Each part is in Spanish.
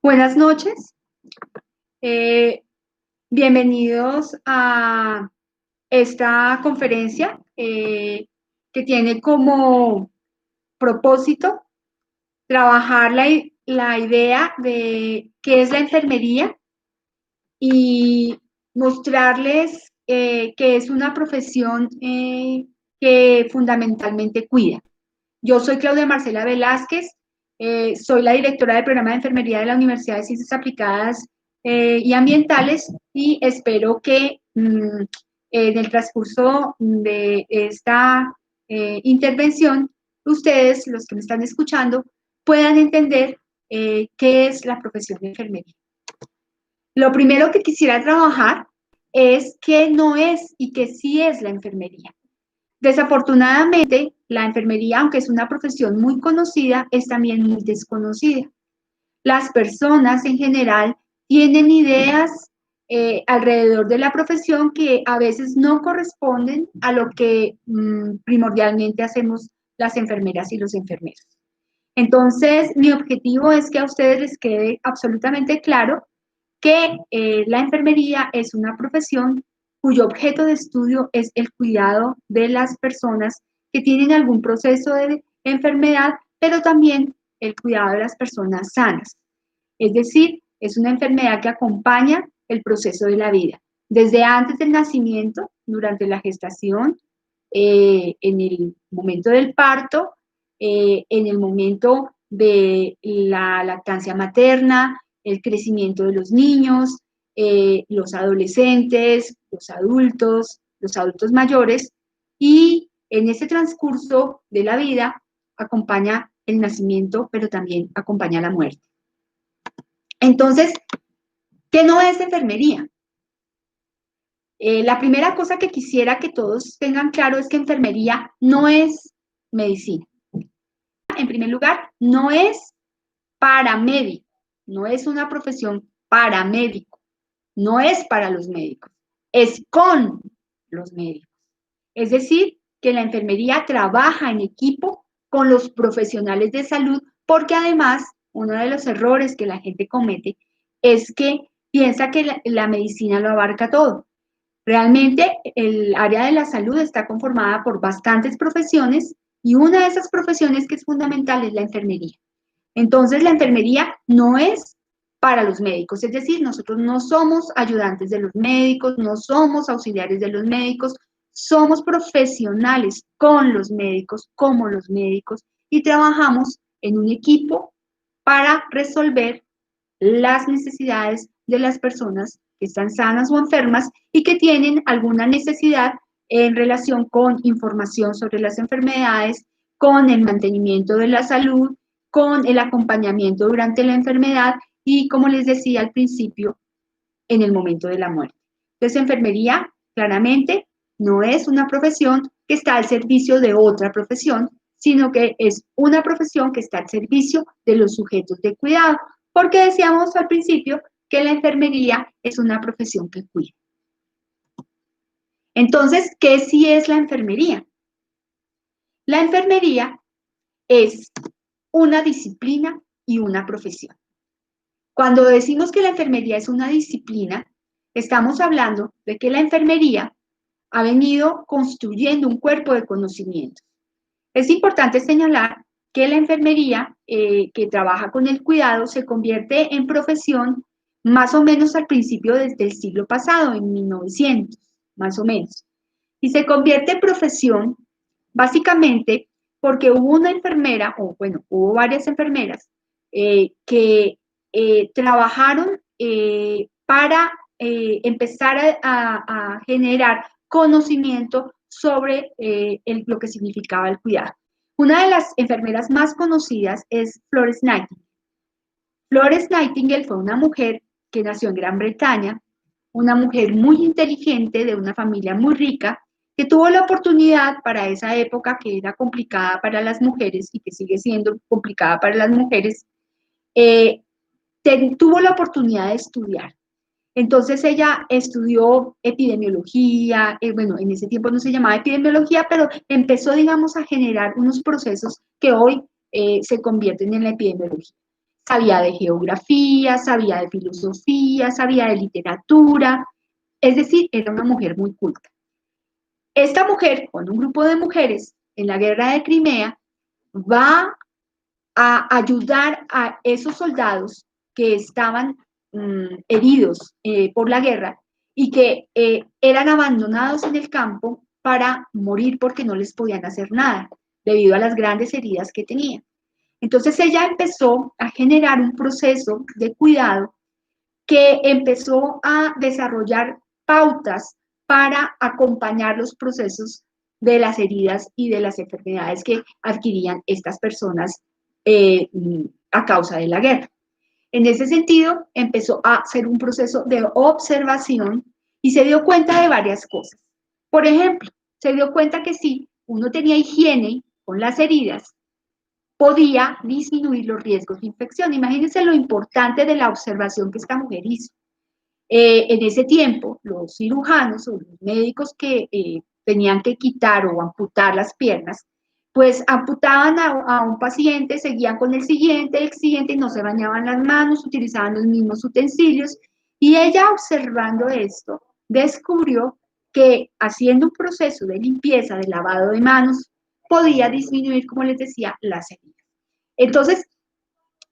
Buenas noches, eh, bienvenidos a esta conferencia que tiene como propósito trabajar la idea de qué es la enfermería y mostrarles que es una profesión que fundamentalmente cuida. Yo soy Claudia Marcela Velázquez, soy la directora del programa de enfermería de la Universidad de Ciencias Aplicadas y Ambientales y espero que en el transcurso de esta intervención ustedes, los que me están escuchando, puedan entender qué es la profesión de enfermería. Lo primero que quisiera trabajar es qué no es y qué sí es la enfermería. Desafortunadamente, la enfermería, aunque es una profesión muy conocida, es también muy desconocida. Las personas en general tienen ideas alrededor de la profesión que a veces no corresponden a lo que primordialmente hacemos las enfermeras y los enfermeros. Entonces, mi objetivo es que a ustedes les quede absolutamente claro que la enfermería es una profesión cuyo objeto de estudio es el cuidado de las personas que tienen algún proceso de enfermedad, pero también el cuidado de las personas sanas. Es decir, es una enfermedad que acompaña el proceso de la vida, desde antes del nacimiento, durante la gestación, en el momento del parto, en el momento de la lactancia materna, el crecimiento de los niños, los adolescentes, los adultos mayores, y en ese transcurso de la vida acompaña el nacimiento, pero también acompaña la muerte. Entonces, ¿qué no es enfermería? La primera cosa que quisiera que todos tengan claro es que enfermería no es medicina. En primer lugar, no es paramédico, no es una profesión paramédico, no es para los médicos, es con los médicos. Es decir, que la enfermería trabaja en equipo con los profesionales de salud, porque además uno de los errores que la gente comete es que piensa que la medicina lo abarca todo. Realmente el área de la salud está conformada por bastantes profesiones y una de esas profesiones que es fundamental es la enfermería. Entonces, la enfermería no es para los médicos, es decir, nosotros no somos ayudantes de los médicos, no somos auxiliares de los médicos, somos profesionales con los médicos, como los médicos, y trabajamos en un equipo para resolver las necesidades de las personas que están sanas o enfermas y que tienen alguna necesidad en relación con información sobre las enfermedades, con el mantenimiento de la salud, con el acompañamiento durante la enfermedad y, como les decía al principio, en el momento de la muerte. Entonces, enfermería claramente no es una profesión que está al servicio de otra profesión, sino que es una profesión que está al servicio de los sujetos de cuidado, porque decíamos al principio que la enfermería es una profesión que cuida. Entonces, ¿qué sí es la enfermería? La enfermería es una disciplina y una profesión. Cuando decimos que la enfermería es una disciplina, estamos hablando de que la enfermería ha venido construyendo un cuerpo de conocimientos. Es importante señalar que la enfermería que trabaja con el cuidado se convierte en profesión más o menos al principio del siglo pasado, en 1900, más o menos. Y se convierte en profesión básicamente porque hubo una enfermera, o bueno, hubo varias enfermeras que trabajaron para empezar a generar conocimiento sobre lo que significaba el cuidado. Una de las enfermeras más conocidas es Florence Nightingale. Florence Nightingale fue una mujer que nació en Gran Bretaña, una mujer muy inteligente, de una familia muy rica, que tuvo la oportunidad para esa época que era complicada para las mujeres y que sigue siendo complicada para las mujeres, tuvo la oportunidad de estudiar. Entonces ella estudió epidemiología, bueno, en ese tiempo no se llamaba epidemiología, pero empezó, digamos, a generar unos procesos que hoy se convierten en la epidemiología. sabía de geografía, sabía de filosofía, sabía de literatura, es decir, era una mujer muy culta. Esta mujer, con un grupo de mujeres en la guerra de Crimea, va a ayudar a esos soldados que estaban heridos por la guerra y que eran abandonados en el campo para morir porque no les podían hacer nada debido a las grandes heridas que tenían. Entonces ella empezó a generar un proceso de cuidado que empezó a desarrollar pautas para acompañar los procesos de las heridas y de las enfermedades que adquirían estas personas a causa de la guerra. En ese sentido, empezó a hacer un proceso de observación y se dio cuenta de varias cosas. Por ejemplo, se dio cuenta que si uno tenía higiene con las heridas, podía disminuir los riesgos de infección. Imagínense lo importante de la observación que esta mujer hizo. En ese tiempo, los cirujanos o los médicos que tenían que quitar o amputar las piernas, pues amputaban a un paciente, seguían con el siguiente, y no se bañaban las manos, utilizaban los mismos utensilios. Y ella, observando esto, descubrió que haciendo un proceso de limpieza, de lavado de manos, podía disminuir, como les decía, las heridas. Entonces,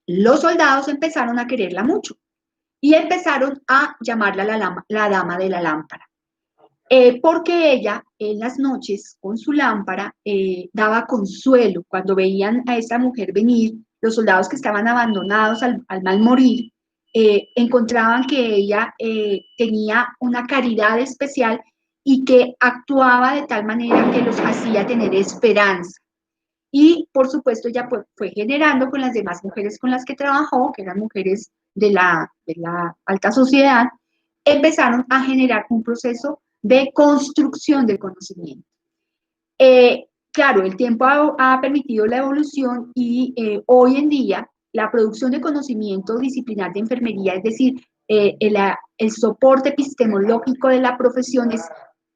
los soldados empezaron a quererla mucho y empezaron a llamarla la dama de la lámpara. Porque ella en las noches con su lámpara daba consuelo cuando veían a esta mujer venir, los soldados que estaban abandonados al mal morir, encontraban que ella tenía una caridad especial y que actuaba de tal manera que los hacía tener esperanza. Y por supuesto ella fue generando con las demás mujeres con las que trabajó, que eran mujeres de la alta sociedad, empezaron a generar un proceso de construcción del conocimiento. Claro, el tiempo ha permitido la evolución y hoy en día la producción de conocimiento disciplinar de enfermería, es decir, el soporte epistemológico de la profesión es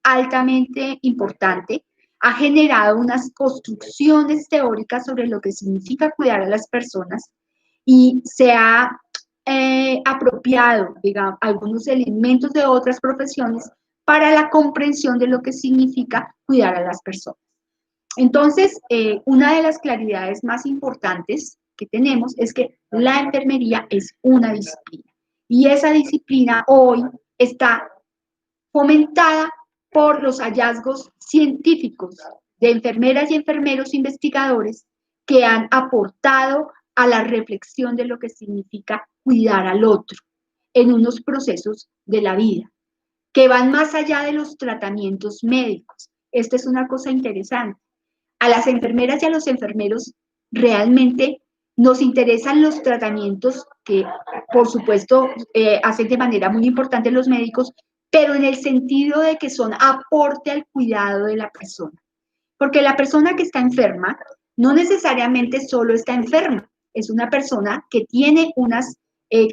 altamente importante, ha generado unas construcciones teóricas sobre lo que significa cuidar a las personas y se ha apropiado, digamos, algunos elementos de otras profesiones para la comprensión de lo que significa cuidar a las personas. Entonces, una de las claridades más importantes que tenemos es que la enfermería es una disciplina y esa disciplina hoy está fomentada por los hallazgos científicos de enfermeras y enfermeros investigadores que han aportado a la reflexión de lo que significa cuidar al otro en unos procesos de la vida, que van más allá de los tratamientos médicos. Esta es una cosa interesante. A las enfermeras y a los enfermeros realmente nos interesan los tratamientos que, por supuesto, hacen de manera muy importante los médicos, pero en el sentido de que son aporte al cuidado de la persona. Porque la persona que está enferma no necesariamente solo está enferma, es una persona que tiene unas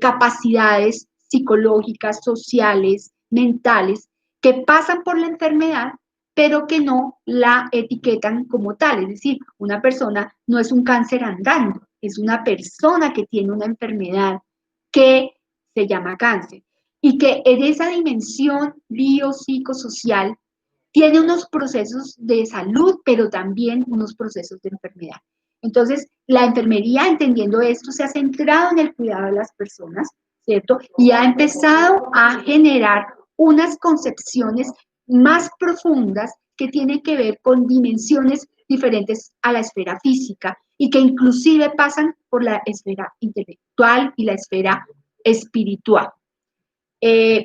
capacidades psicológicas, sociales, mentales, que pasan por la enfermedad, pero que no la etiquetan como tal. Es decir, una persona no es un cáncer andando, es una persona que tiene una enfermedad que se llama cáncer y que en esa dimensión biopsicosocial tiene unos procesos de salud, pero también unos procesos de enfermedad. Entonces, la enfermería, entendiendo esto, se ha centrado en el cuidado de las personas, ¿cierto? Y ha empezado a generar unas concepciones más profundas que tienen que ver con dimensiones diferentes a la esfera física y que inclusive pasan por la esfera intelectual y la esfera espiritual,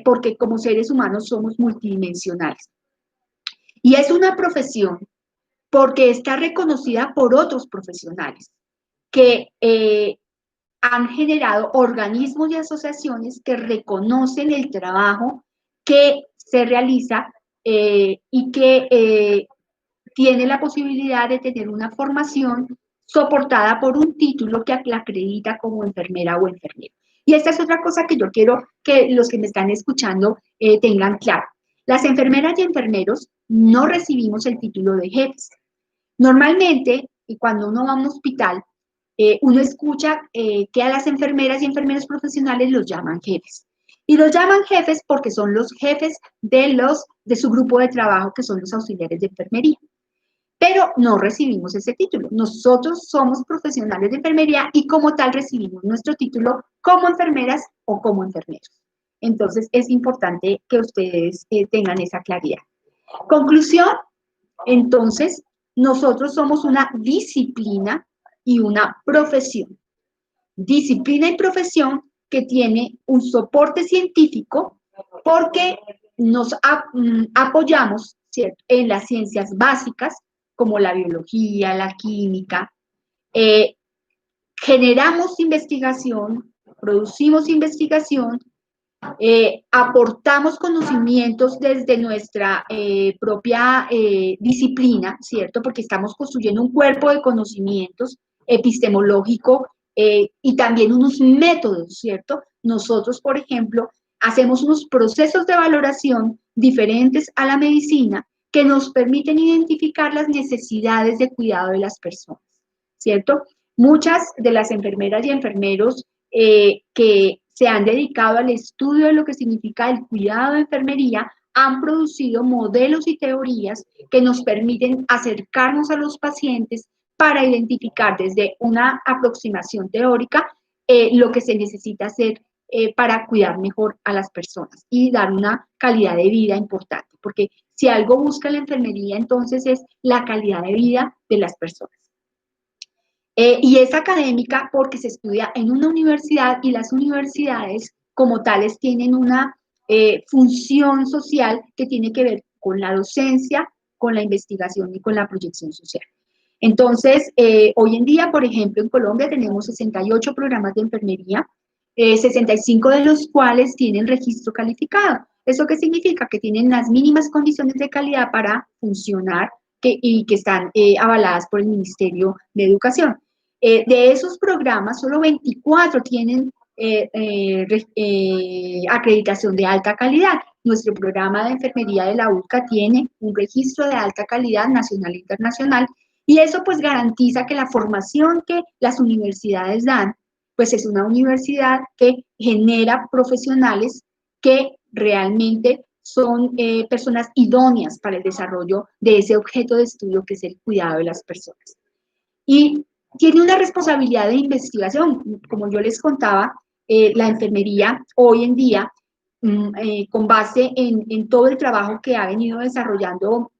porque como seres humanos somos multidimensionales. Y es una profesión porque está reconocida por otros profesionales que han generado organismos y asociaciones que reconocen el trabajo que se realiza y que tiene la posibilidad de tener una formación soportada por un título que la acredita como enfermera o enfermero. Y esta es otra cosa que yo quiero que los que me están escuchando tengan claro. Las enfermeras y enfermeros no recibimos el título de jefes. Normalmente, y cuando uno va a un hospital, uno escucha que a las enfermeras y enfermeros profesionales los llaman jefes. Y los llaman jefes porque son los jefes de su grupo de trabajo, que son los auxiliares de enfermería. Pero no recibimos ese título. Nosotros somos profesionales de enfermería y como tal recibimos nuestro título como enfermeras o como enfermeros. Entonces es importante que ustedes tengan esa claridad. Conclusión, entonces, nosotros somos una disciplina y una profesión. Disciplina y profesión que tiene un soporte científico porque nos apoyamos, ¿cierto?, en las ciencias básicas como la biología, la química, eh, generamos investigación, producimos investigación, aportamos conocimientos desde nuestra propia disciplina, ¿cierto? Porque estamos construyendo un cuerpo de conocimientos epistemológico y también unos métodos, ¿cierto? Nosotros, por ejemplo, hacemos unos procesos de valoración diferentes a la medicina que nos permiten identificar las necesidades de cuidado de las personas, ¿cierto? Muchas de las enfermeras y enfermeros que se han dedicado al estudio de lo que significa el cuidado de enfermería han producido modelos y teorías que nos permiten acercarnos a los pacientes para identificar desde una aproximación teórica lo que se necesita hacer para cuidar mejor a las personas y dar una calidad de vida importante, porque si algo busca la enfermería, entonces es la calidad de vida de las personas. Y es académica porque se estudia en una universidad y las universidades como tales tienen una función social que tiene que ver con la docencia, con la investigación y con la proyección social. Entonces, hoy en día, por ejemplo, en Colombia tenemos 68 programas de enfermería, 65 de los cuales tienen registro calificado. ¿Eso qué significa? Que tienen las mínimas condiciones de calidad para funcionar y que están avaladas por el Ministerio de Educación. De esos programas, solo 24 tienen acreditación de alta calidad. Nuestro programa de enfermería de la UCA tiene un registro de alta calidad nacional e internacional y eso pues garantiza que la formación que las universidades dan, pues es una universidad que genera profesionales que realmente son personas idóneas para el desarrollo de ese objeto de estudio que es el cuidado de las personas. Y tiene una responsabilidad de investigación, como yo les contaba, la enfermería hoy en día, con base en todo el trabajo que ha venido desarrollando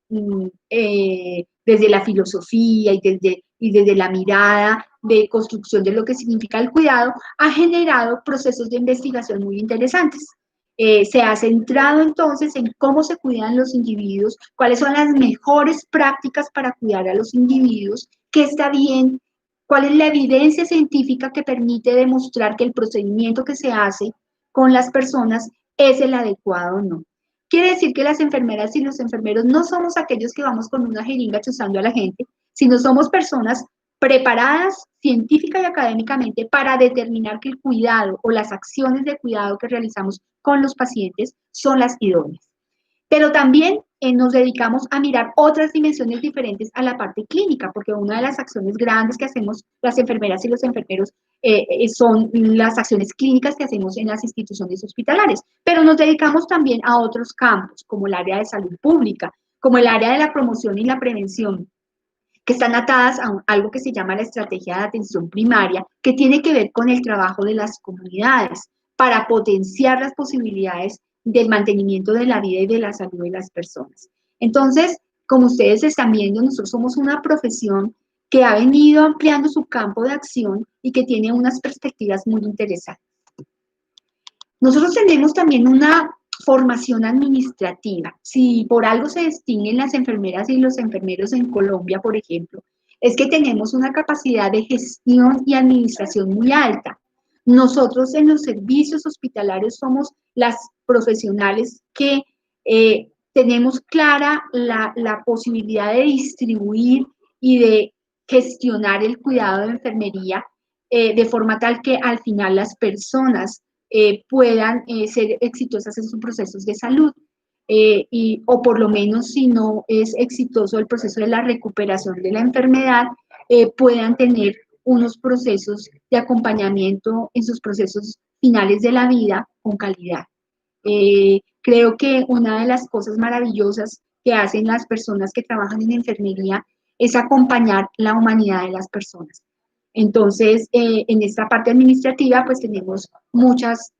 desde la filosofía y desde la mirada de construcción de lo que significa el cuidado, ha generado procesos de investigación muy interesantes. Se ha centrado entonces en cómo se cuidan los individuos, cuáles son las mejores prácticas para cuidar a los individuos, qué está bien, cuál es la evidencia científica que permite demostrar que el procedimiento que se hace con las personas es el adecuado o no. Quiere decir que las enfermeras y los enfermeros no somos aquellos que vamos con una jeringa chuzando a la gente, sino somos personas preparadas científica y académicamente para determinar que el cuidado o las acciones de cuidado que realizamos con los pacientes son las idóneas. Pero también nos dedicamos a mirar otras dimensiones diferentes a la parte clínica, porque una de las acciones grandes que hacemos las enfermeras y los enfermeros son las acciones clínicas que hacemos en las instituciones hospitalarias, pero nos dedicamos también a otros campos, como el área de salud pública, como el área de la promoción y la prevención, que están atadas a algo que se llama la estrategia de atención primaria, que tiene que ver con el trabajo de las comunidades para potenciar las posibilidades del mantenimiento de la vida y de la salud de las personas. Entonces, como ustedes están viendo, nosotros somos una profesión que ha venido ampliando su campo de acción y que tiene unas perspectivas muy interesantes. Nosotros tenemos también una formación administrativa. Si por algo se distinguen las enfermeras y los enfermeros en Colombia, por ejemplo, es que tenemos una capacidad de gestión y administración muy alta. Nosotros en los servicios hospitalarios somos las profesionales que tenemos clara la posibilidad de distribuir y de gestionar el cuidado de enfermería de forma tal que al final las personas puedan ser exitosas en sus procesos de salud. O por lo menos si no es exitoso el proceso de la recuperación de la enfermedad, puedan tener unos procesos de acompañamiento en sus procesos finales de la vida con calidad. Creo que una de las cosas maravillosas que hacen las personas que trabajan en enfermería es acompañar la humanidad de las personas. Entonces, en esta parte administrativa, pues tenemos muchos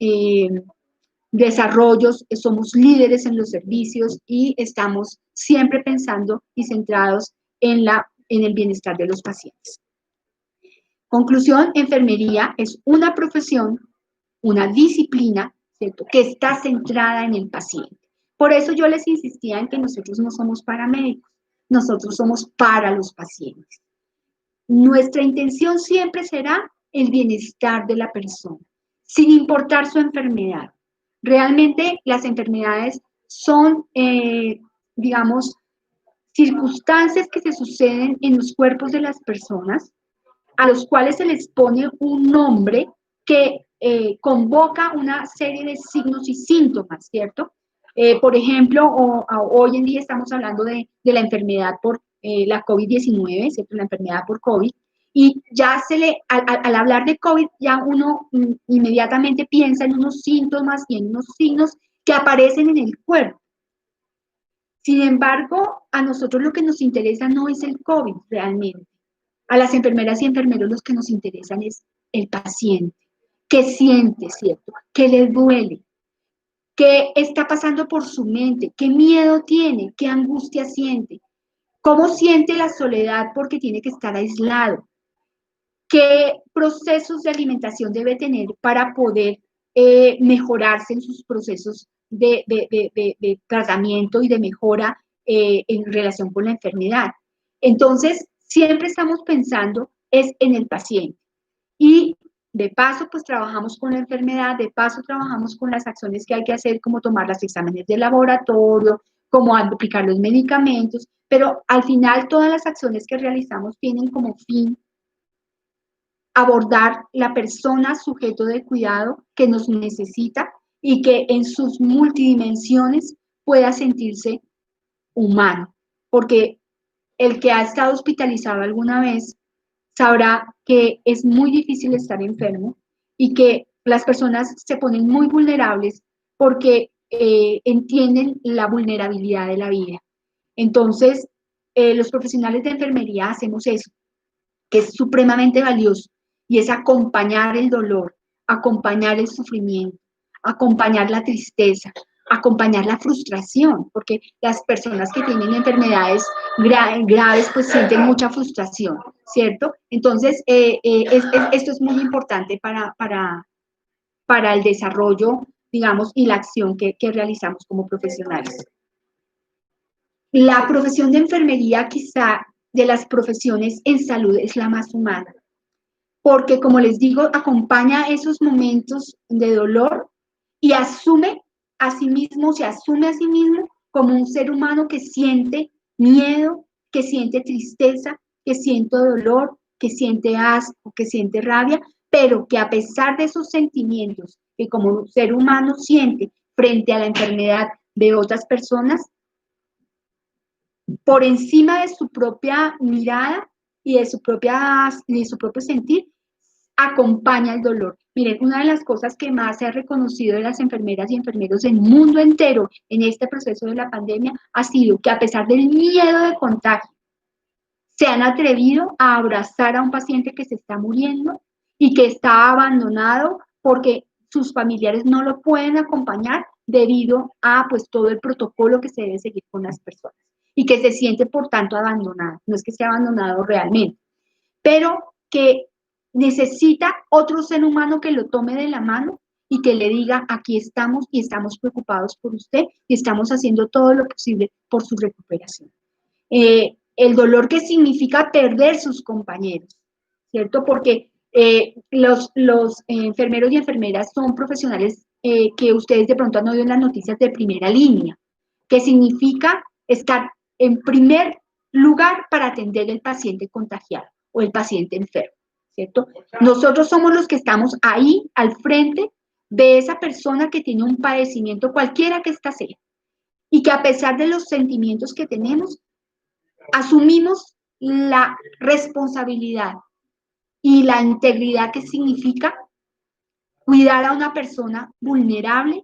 desarrollos, somos líderes en los servicios y estamos siempre pensando y centrados en el bienestar de los pacientes. Conclusión, enfermería es una profesión, una disciplina, ¿cierto?, que está centrada en el paciente. Por eso yo les insistía en que nosotros no somos paramédicos, nosotros somos para los pacientes. Nuestra intención siempre será el bienestar de la persona, sin importar su enfermedad. Realmente las enfermedades son, digamos, circunstancias que se suceden en los cuerpos de las personas, a los cuales se les pone un nombre que convoca una serie de signos y síntomas, ¿cierto? Por ejemplo, hoy en día estamos hablando de la enfermedad por la COVID-19, ¿cierto? La enfermedad por COVID. Y ya al hablar de COVID, ya uno inmediatamente piensa en unos síntomas y en unos signos que aparecen en el cuerpo. Sin embargo, a nosotros lo que nos interesa no es el COVID realmente. A las enfermeras y enfermeros los que nos interesan es el paciente. ¿Qué siente, cierto? ¿Qué le duele? ¿Qué está pasando por su mente? ¿Qué miedo tiene? ¿Qué angustia siente? ¿Cómo siente la soledad porque tiene que estar aislado? ¿Qué procesos de alimentación debe tener para poder mejorarse en sus procesos de tratamiento y de mejora en relación con la enfermedad? Entonces, siempre estamos pensando es en el paciente. Y de paso, pues trabajamos con la enfermedad, de paso trabajamos con las acciones que hay que hacer, como tomar los exámenes de laboratorio, como aplicar los medicamentos, pero al final todas las acciones que realizamos tienen como fin abordar la persona sujeto de cuidado que nos necesita y que en sus multidimensiones pueda sentirse humano, porque el que ha estado hospitalizado alguna vez sabrá que es muy difícil estar enfermo y que las personas se ponen muy vulnerables porque entienden la vulnerabilidad de la vida. Entonces, los profesionales de enfermería hacemos eso, que es supremamente valioso, y es acompañar el dolor, acompañar el sufrimiento, acompañar la tristeza, acompañar la frustración, porque las personas que tienen enfermedades graves pues sienten mucha frustración, ¿cierto? Entonces, esto es muy importante para el desarrollo, digamos, y la acción que realizamos como profesionales. La profesión de enfermería quizá de las profesiones en salud es la más humana, porque como les digo, acompaña esos momentos de dolor y asume a sí mismo, se asume a sí mismo como un ser humano que siente miedo, que siente tristeza, que siente dolor, que siente asco, que siente rabia, pero que a pesar de esos sentimientos que como ser humano siente frente a la enfermedad de otras personas, por encima de su propia mirada y de su propio sentir, acompaña el dolor. Miren, una de las cosas que más se ha reconocido de las enfermeras y enfermeros del mundo entero en este proceso de la pandemia ha sido que a pesar del miedo de contagio, se han atrevido a abrazar a un paciente que se está muriendo y que está abandonado porque sus familiares no lo pueden acompañar debido a pues todo el protocolo que se debe seguir con las personas y que se siente por tanto abandonado. No es que sea abandonado realmente, pero que necesita otro ser humano que lo tome de la mano y que le diga, aquí estamos y estamos preocupados por usted y estamos haciendo todo lo posible por su recuperación. El dolor que significa perder sus compañeros, ¿cierto? Porque los enfermeros y enfermeras son profesionales que ustedes de pronto han oído en las noticias de primera línea, que significa estar en primer lugar para atender al paciente contagiado o el paciente enfermo, ¿cierto? Nosotros somos los que estamos ahí al frente de esa persona que tiene un padecimiento, cualquiera que ésta sea, y que a pesar de los sentimientos que tenemos, asumimos la responsabilidad y la integridad, que significa cuidar a una persona vulnerable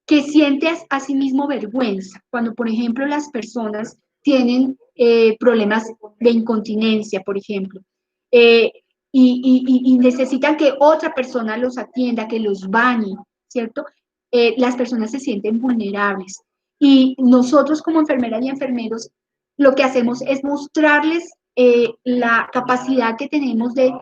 que siente a sí mismo vergüenza. Cuando, por ejemplo, las personas tienen problemas de incontinencia, por ejemplo, eh, y necesitan que otra persona los atienda, que los bañe, ¿cierto? Las personas se sienten vulnerables. Y nosotros como enfermeras y enfermeros, lo que hacemos es mostrarles la capacidad que tenemos de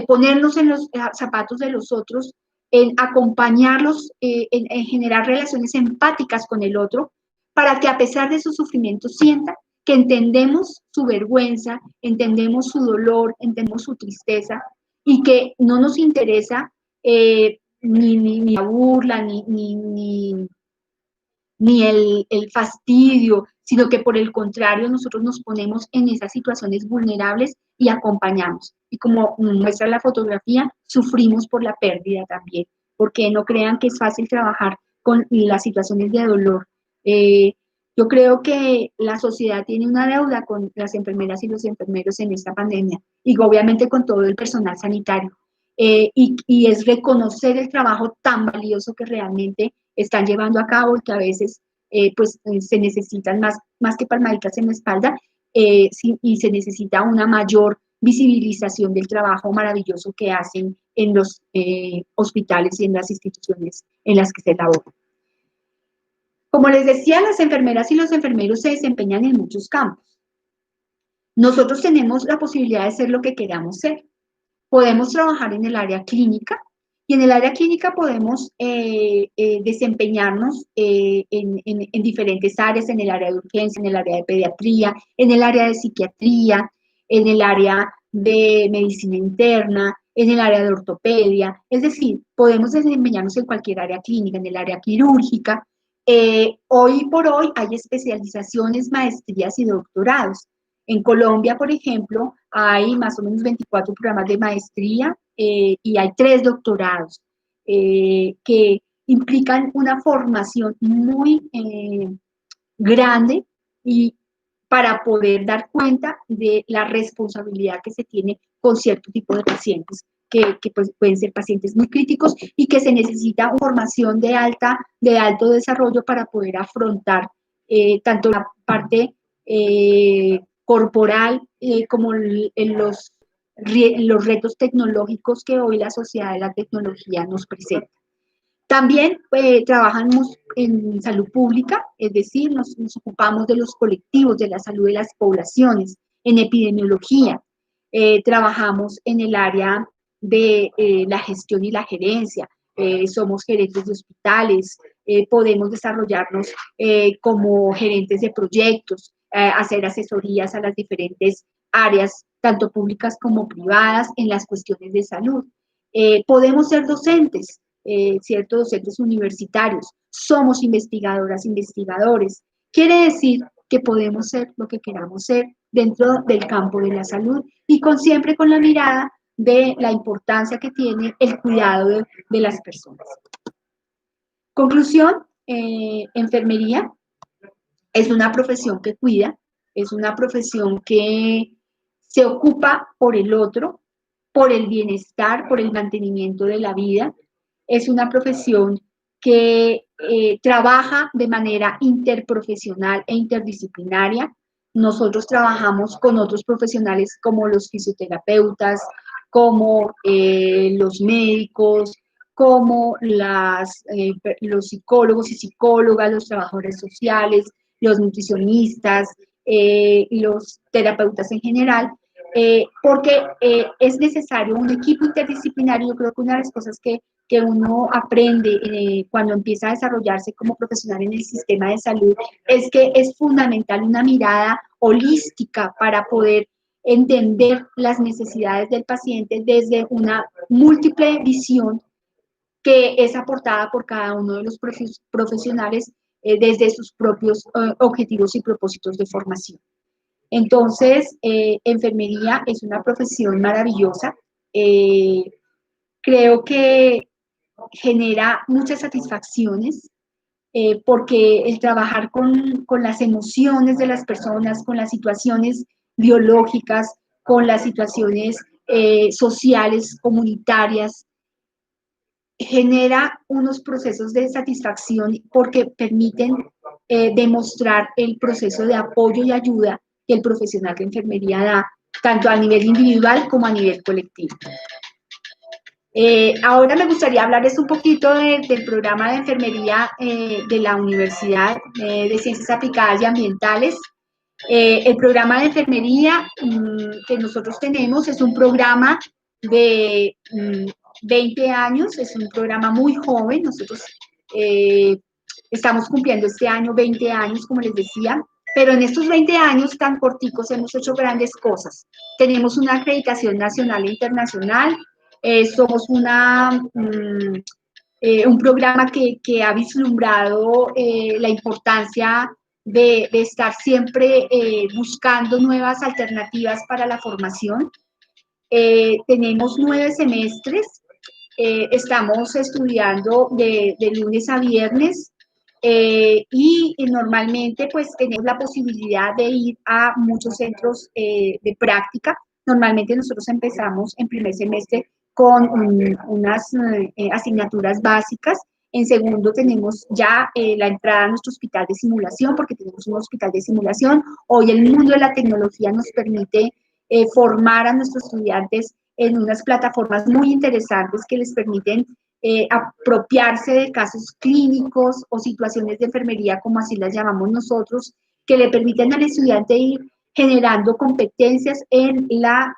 ponernos en los zapatos de los otros, en acompañarlos, en generar relaciones empáticas con el otro, para que a pesar de su sufrimiento sienta que entendemos su vergüenza, entendemos su dolor, entendemos su tristeza, y que no nos interesa ni la burla, ni el fastidio, sino que por el contrario nosotros nos ponemos en esas situaciones vulnerables y acompañamos. Y como muestra la fotografía, sufrimos por la pérdida también, porque no crean que es fácil trabajar con las situaciones de dolor. Yo creo que la sociedad tiene una deuda con las enfermeras y los enfermeros en esta pandemia, y obviamente con todo el personal sanitario. Y es reconocer el trabajo tan valioso que realmente están llevando a cabo, y que a veces se necesitan más que palmaditas en la espalda, sí, y se necesita una mayor visibilización del trabajo maravilloso que hacen en los hospitales y en las instituciones en las que se labora. Como les decía, las enfermeras y los enfermeros se desempeñan en muchos campos. Nosotros tenemos la posibilidad de ser lo que queramos ser. Podemos trabajar en el área clínica, y en el área clínica podemos desempeñarnos en diferentes áreas, en el área de urgencia, en el área de pediatría, en el área de psiquiatría, en el área de medicina interna, en el área de ortopedia. Es decir, podemos desempeñarnos en cualquier área clínica, en el área quirúrgica. Hoy por hoy hay especializaciones, maestrías y doctorados. En Colombia, por ejemplo, hay más o menos 24 programas de maestría y hay 3 doctorados que implican una formación muy grande, y para poder dar cuenta de la responsabilidad que se tiene con cierto tipo de pacientes, que pues, pueden ser pacientes muy críticos, y que se necesita formación de alto desarrollo para poder afrontar tanto la parte corporal como los retos tecnológicos que hoy la sociedad de la tecnología nos presenta. También trabajamos en salud pública, es decir, nos ocupamos de los colectivos, de la salud de las poblaciones, en epidemiología. Trabajamos en el área de la gestión y la gerencia. Somos gerentes de hospitales, podemos desarrollarnos como gerentes de proyectos, hacer asesorías a las diferentes áreas, tanto públicas como privadas, en las cuestiones de salud. Podemos ser docentes, ¿cierto? Docentes universitarios, somos investigadoras, investigadores. Quiere decir que podemos ser lo que queramos ser dentro del campo de la salud, y siempre con la mirada de la importancia que tiene el cuidado de las personas. Conclusión, enfermería es una profesión que cuida, es una profesión que se ocupa por el otro, por el bienestar, por el mantenimiento de la vida. Es una profesión que trabaja de manera interprofesional e interdisciplinaria. Nosotros trabajamos con otros profesionales como los fisioterapeutas, como los médicos, como los psicólogos y psicólogas, los trabajadores sociales, los nutricionistas, los terapeutas en general, porque es necesario un equipo interdisciplinario. Yo creo que una de las cosas que uno aprende cuando empieza a desarrollarse como profesional en el sistema de salud es que es fundamental una mirada holística para poder entender las necesidades del paciente desde una múltiple visión que es aportada por cada uno de los profesionales desde sus propios objetivos y propósitos de formación. Entonces, enfermería es una profesión maravillosa. Creo que genera muchas satisfacciones, porque el trabajar con las emociones de las personas, con las situaciones biológicas, con las situaciones sociales, comunitarias, genera unos procesos de satisfacción porque permiten demostrar el proceso de apoyo y ayuda que el profesional de enfermería da, tanto a nivel individual como a nivel colectivo. Ahora me gustaría hablarles un poquito del programa de enfermería de la Universidad de Ciencias Aplicadas y Ambientales. El programa de enfermería que nosotros tenemos es un programa de 20 años, es un programa muy joven. Nosotros estamos cumpliendo este año 20 años, como les decía, pero en estos 20 años tan corticos hemos hecho grandes cosas. Tenemos una acreditación nacional e internacional, somos un programa que ha vislumbrado la importancia de estar siempre buscando nuevas alternativas para la formación. Tenemos 9 semestres, estamos estudiando de lunes a viernes y normalmente pues tenemos la posibilidad de ir a muchos centros de práctica. Normalmente nosotros empezamos en primer semestre con unas asignaturas básicas. En segundo tenemos ya la entrada a nuestro hospital de simulación, porque tenemos un hospital de simulación. Hoy el mundo de la tecnología nos permite formar a nuestros estudiantes en unas plataformas muy interesantes que les permiten apropiarse de casos clínicos o situaciones de enfermería, como así las llamamos nosotros, que le permiten al estudiante ir generando competencias en la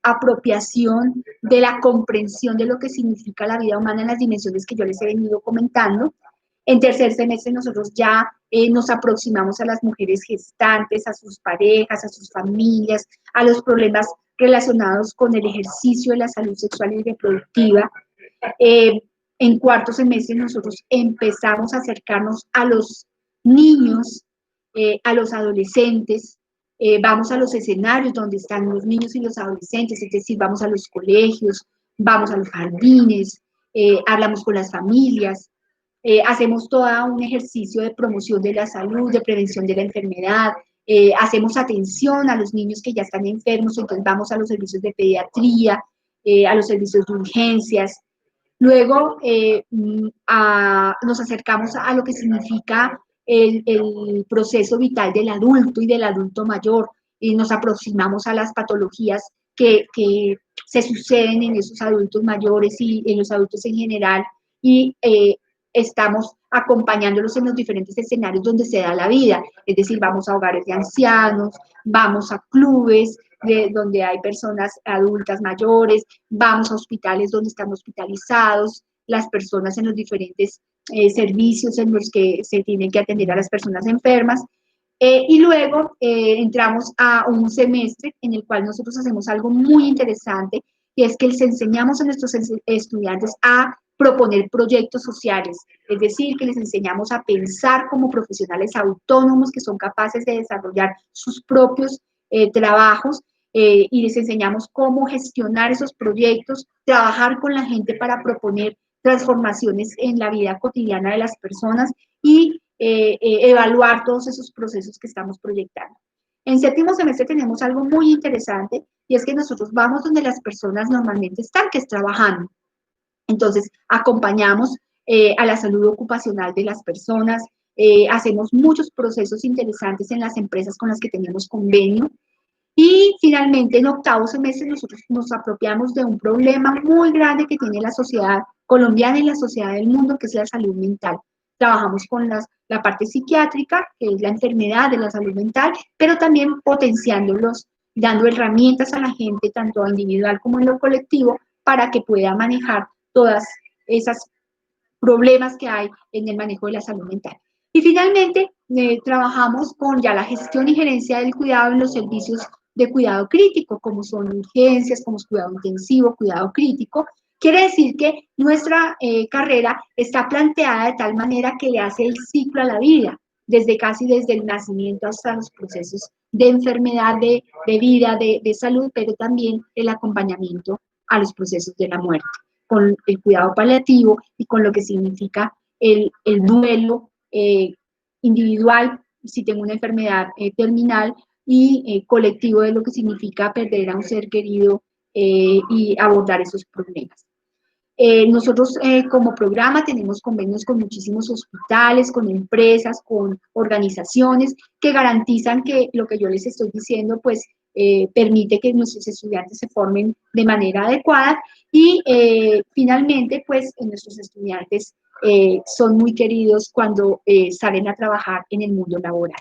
apropiación de la comprensión de lo que significa la vida humana en las dimensiones que yo les he venido comentando. En tercer semestre nosotros ya nos aproximamos a las mujeres gestantes, a sus parejas, a sus familias, a los problemas relacionados con el ejercicio de la salud sexual y reproductiva. En cuarto semestre nosotros empezamos a acercarnos a los niños, a los adolescentes, vamos a los escenarios donde están los niños y los adolescentes, es decir, vamos a los colegios, vamos a los jardines, hablamos con las familias, hacemos todo un ejercicio de promoción de la salud, de prevención de la enfermedad, hacemos atención a los niños que ya están enfermos, entonces vamos a los servicios de pediatría, a los servicios de urgencias. Luego nos acercamos a lo que significa el proceso vital del adulto y del adulto mayor, y nos aproximamos a las patologías que se suceden en esos adultos mayores y en los adultos en general, y estamos acompañándolos en los diferentes escenarios donde se da la vida, es decir, vamos a hogares de ancianos, vamos a clubes donde hay personas adultas mayores, vamos a hospitales donde están hospitalizados las personas en los diferentes servicios en los que se tienen que atender a las personas enfermas. Y luego entramos a un semestre en el cual nosotros hacemos algo muy interesante, y es que les enseñamos a nuestros estudiantes a proponer proyectos sociales, es decir, que les enseñamos a pensar como profesionales autónomos que son capaces de desarrollar sus propios trabajos, y les enseñamos cómo gestionar esos proyectos, trabajar con la gente para proponer transformaciones en la vida cotidiana de las personas y evaluar todos esos procesos que estamos proyectando. En séptimo semestre tenemos algo muy interesante, y es que nosotros vamos donde las personas normalmente están, que es trabajando. Entonces, acompañamos a la salud ocupacional de las personas, hacemos muchos procesos interesantes en las empresas con las que tenemos convenio. Y finalmente, en octavo semestre, nosotros nos apropiamos de un problema muy grande que tiene la sociedad colombiana y la sociedad del mundo, que es la salud mental. Trabajamos con la parte psiquiátrica, que es la enfermedad de la salud mental, pero también potenciándolos, dando herramientas a la gente, tanto individual como en lo colectivo, para que pueda manejar todas esas problemas que hay en el manejo de la salud mental. Y finalmente, trabajamos con ya la gestión y gerencia del cuidado en los servicios de cuidado crítico, como son urgencias, como es cuidado intensivo, cuidado crítico. Quiere decir que nuestra carrera está planteada de tal manera que le hace el ciclo a la vida, desde el nacimiento hasta los procesos de enfermedad, de vida, de salud, pero también el acompañamiento a los procesos de la muerte, con el cuidado paliativo y con lo que significa el duelo individual, si tengo una enfermedad terminal, y colectivo de lo que significa perder a un ser querido y abordar esos problemas. Nosotros como programa tenemos convenios con muchísimos hospitales, con empresas, con organizaciones que garantizan que lo que yo les estoy diciendo pues permite que nuestros estudiantes se formen de manera adecuada y finalmente pues nuestros estudiantes son muy queridos cuando salen a trabajar en el mundo laboral.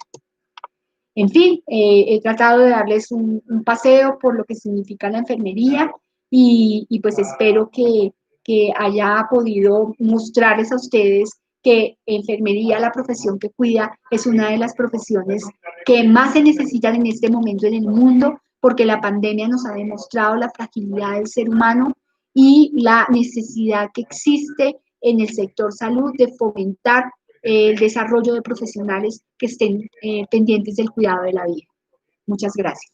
En fin, he tratado de darles un paseo por lo que significa la enfermería y pues espero que haya podido mostrarles a ustedes que enfermería, la profesión que cuida, es una de las profesiones que más se necesitan en este momento en el mundo, porque la pandemia nos ha demostrado la fragilidad del ser humano y la necesidad que existe en el sector salud de fomentar el desarrollo de profesionales que estén pendientes del cuidado de la vida. Muchas gracias.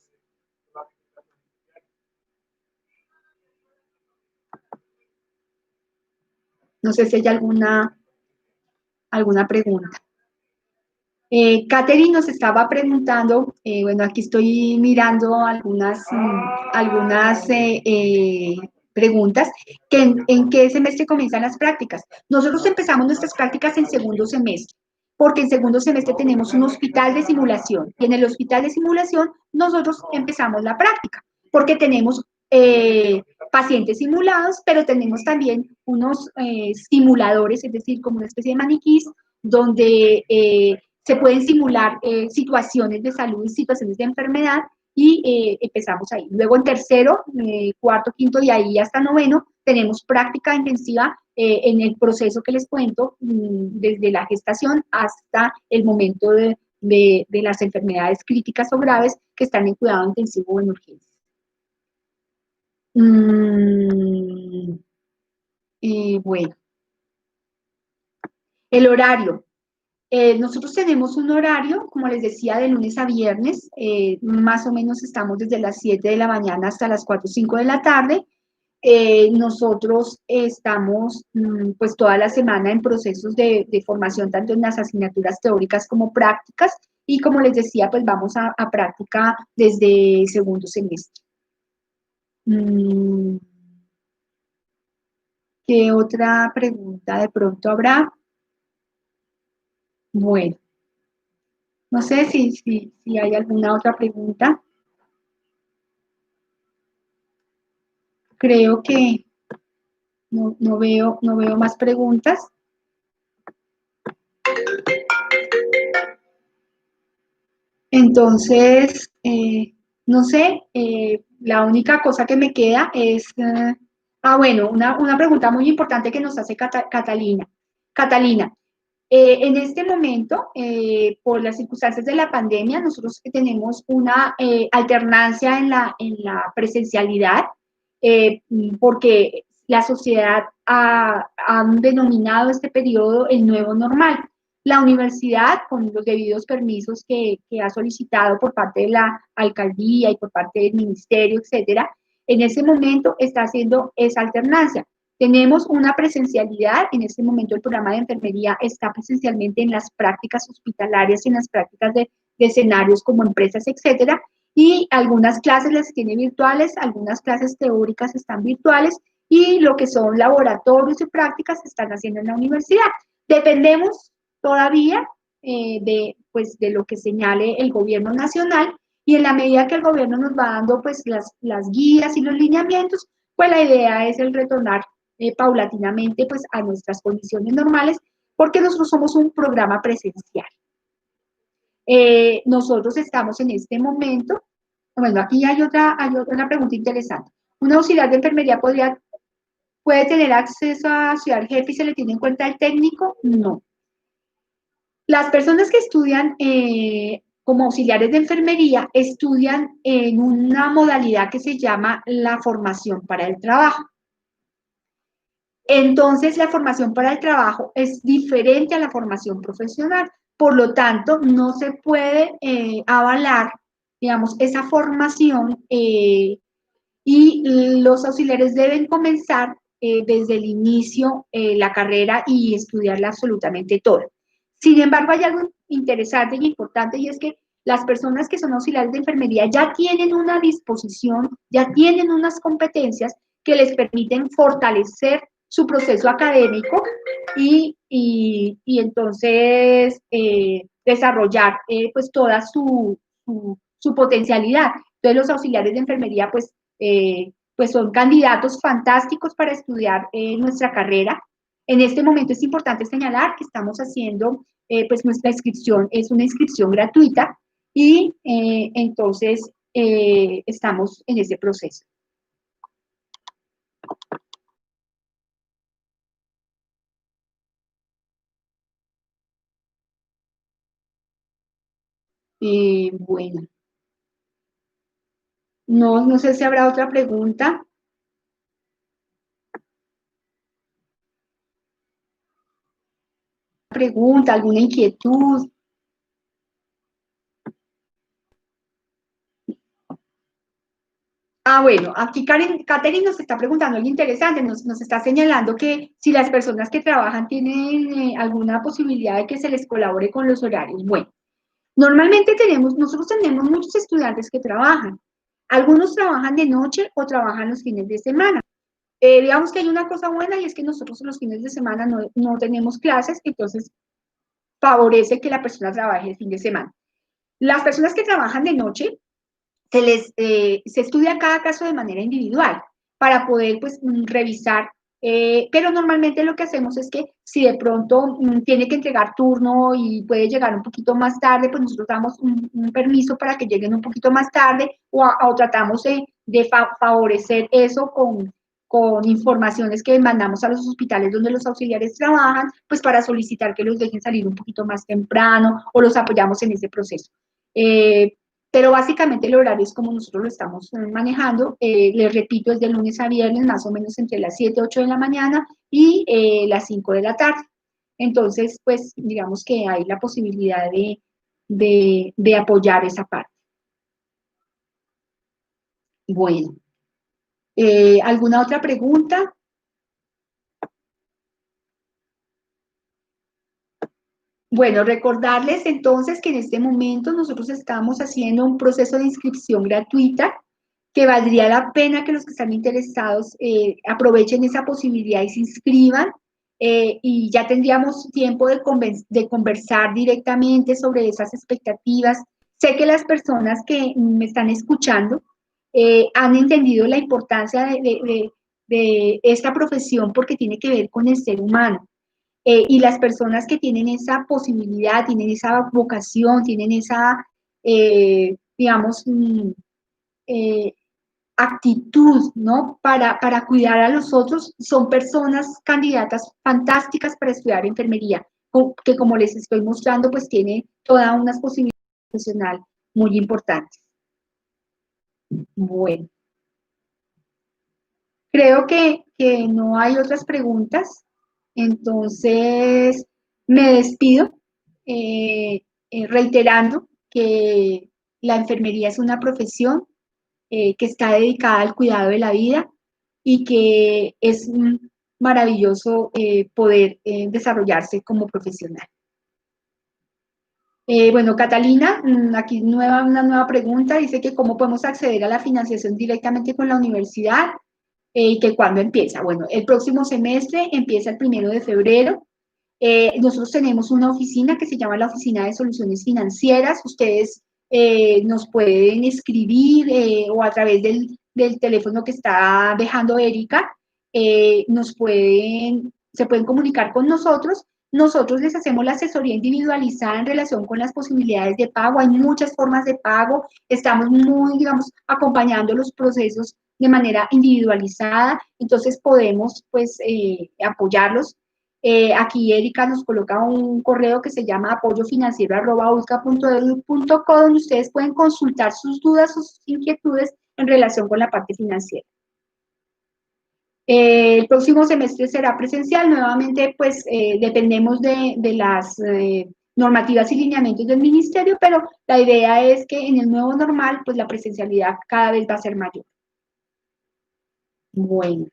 No sé si hay alguna pregunta. Catherine nos estaba preguntando, bueno, aquí estoy mirando algunas preguntas, que en qué semestre comienzan las prácticas. Nosotros empezamos nuestras prácticas en segundo semestre, porque en segundo semestre tenemos un hospital de simulación, y en el hospital de simulación nosotros empezamos la práctica, porque tenemos pacientes simulados, pero tenemos también unos simuladores, es decir, como una especie de maniquís, donde se pueden simular situaciones de salud y situaciones de enfermedad y empezamos ahí. Luego en tercero, cuarto, quinto y ahí hasta noveno tenemos práctica intensiva en el proceso que les cuento, desde la gestación hasta el momento de las enfermedades críticas o graves que están en cuidado intensivo o en urgencia. Bueno, el horario. Nosotros tenemos un horario, como les decía, de lunes a viernes, más o menos estamos desde las 7 de la mañana hasta las 4 o 5 de la tarde. Nosotros estamos pues toda la semana en procesos de formación, tanto en las asignaturas teóricas como prácticas, y como les decía, pues vamos a práctica desde segundo semestre. ¿Qué otra pregunta de pronto habrá? Bueno. No sé si hay alguna otra pregunta. Creo que no veo más preguntas. Entonces, no sé, la única cosa que me queda es, bueno, una pregunta muy importante que nos hace Catalina. Catalina, en este momento, por las circunstancias de la pandemia, nosotros tenemos una alternancia en la presencialidad, porque la sociedad ha denominado este periodo el nuevo normal. La universidad, con los debidos permisos que ha solicitado por parte de la alcaldía y por parte del ministerio, etcétera, en ese momento está haciendo esa alternancia. Tenemos una presencialidad, en este momento el programa de enfermería está presencialmente en las prácticas hospitalarias y en las prácticas de escenarios como empresas, etcétera, y algunas clases las tiene virtuales, algunas clases teóricas están virtuales, y lo que son laboratorios y prácticas se están haciendo en la universidad. Dependemos todavía pues, de lo que señale el gobierno nacional, y en la medida que el gobierno nos va dando pues, las guías y los lineamientos, pues la idea es el retornar paulatinamente pues, a nuestras condiciones normales, porque nosotros somos un programa presencial. Nosotros estamos en este momento, bueno, aquí hay una pregunta interesante. ¿Un auxiliar de enfermería puede tener acceso a Ciudad Jefe y se le tiene en cuenta el técnico? No. Las personas que estudian como auxiliares de enfermería estudian en una modalidad que se llama la formación para el trabajo. Entonces, la formación para el trabajo es diferente a la formación profesional. Por lo tanto, no se puede avalar, digamos, esa formación y los auxiliares deben comenzar desde el inicio la carrera y estudiarla absolutamente todo. Sin embargo, hay algo interesante y importante, y es que las personas que son auxiliares de enfermería ya tienen una disposición, ya tienen unas competencias que les permiten fortalecer su proceso académico y entonces desarrollar pues toda su potencialidad. Entonces los auxiliares de enfermería pues son candidatos fantásticos para estudiar nuestra carrera. En este momento es importante señalar que estamos haciendo, pues nuestra inscripción es una inscripción gratuita y entonces estamos en ese proceso. Bueno, no sé si habrá otra pregunta. Pregunta, alguna inquietud. Bueno, aquí Katherine nos está preguntando algo interesante, nos está señalando que si las personas que trabajan tienen alguna posibilidad de que se les colabore con los horarios. Bueno, normalmente nosotros tenemos muchos estudiantes que trabajan. Algunos trabajan de noche o trabajan los fines de semana. Digamos que hay una cosa buena y es que nosotros los fines de semana no tenemos clases, entonces favorece que la persona trabaje el fin de semana. Las personas que trabajan de noche, se estudia cada caso de manera individual para poder pues revisar, pero normalmente lo que hacemos es que si de pronto tiene que entregar turno y puede llegar un poquito más tarde, pues nosotros damos un permiso para que lleguen un poquito más tarde o tratamos de favorecer eso con informaciones que mandamos a los hospitales donde los auxiliares trabajan, pues para solicitar que los dejen salir un poquito más temprano o los apoyamos en ese proceso. Pero básicamente el horario es como nosotros lo estamos manejando. Les repito, es de lunes a viernes, más o menos entre las 7, 8 de la mañana y las 5 de la tarde. Entonces, pues digamos que hay la posibilidad de apoyar esa parte. Bueno, ¿alguna otra pregunta? Bueno, recordarles entonces que en este momento nosotros estamos haciendo un proceso de inscripción gratuita que valdría la pena que los que están interesados aprovechen esa posibilidad y se inscriban y ya tendríamos tiempo de conversar directamente sobre esas expectativas. Sé que las personas que me están escuchando han entendido la importancia de esta profesión porque tiene que ver con el ser humano. Y las personas que tienen esa posibilidad, tienen esa vocación, tienen esa, digamos, eh, actitud, ¿no? Para cuidar a los otros, son personas candidatas fantásticas para estudiar enfermería, que como les estoy mostrando, pues tiene todas unas posibilidades profesionales muy importantes. Bueno, creo que no hay otras preguntas, entonces me despido reiterando que la enfermería es una profesión que está dedicada al cuidado de la vida y que es maravilloso poder desarrollarse como profesional. Bueno, Catalina, aquí una nueva pregunta, dice que cómo podemos acceder a la financiación directamente con la universidad y que cuándo empieza. Bueno, el próximo semestre empieza el 1 de febrero. Nosotros tenemos una oficina que se llama la Oficina de Soluciones Financieras. Ustedes nos pueden escribir o a través del teléfono que está dejando Erika, se pueden comunicar con nosotros. Nosotros les hacemos la asesoría individualizada en relación con las posibilidades de pago. Hay muchas formas de pago. Estamos muy, digamos, acompañando los procesos de manera individualizada. Entonces podemos, pues, apoyarlos. Aquí Erika nos coloca un correo que se llama apoyofinanciero@ulca.edu.co, donde ustedes pueden consultar sus dudas, sus inquietudes en relación con la parte financiera. El próximo semestre será presencial, nuevamente pues dependemos de las normativas y lineamientos del ministerio, pero la idea es que en el nuevo normal pues la presencialidad cada vez va a ser mayor. Bueno.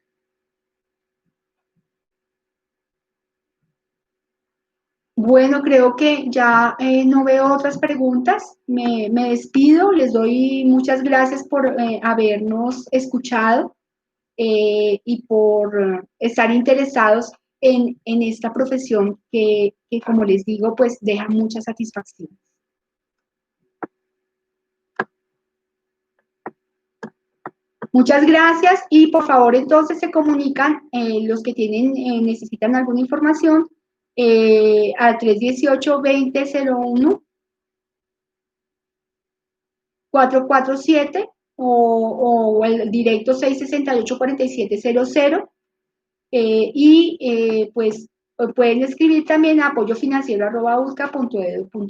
Bueno, creo que ya no veo otras preguntas. Me despido, les doy muchas gracias por habernos escuchado y por estar interesados en esta profesión que, como les digo, pues deja mucha satisfacción. Muchas gracias y por favor entonces se comunican los que tienen, necesitan alguna información al 318-2001 447 o el directo 668-4700 y pues pueden escribir también a apoyofinanciero@usca.edu.co.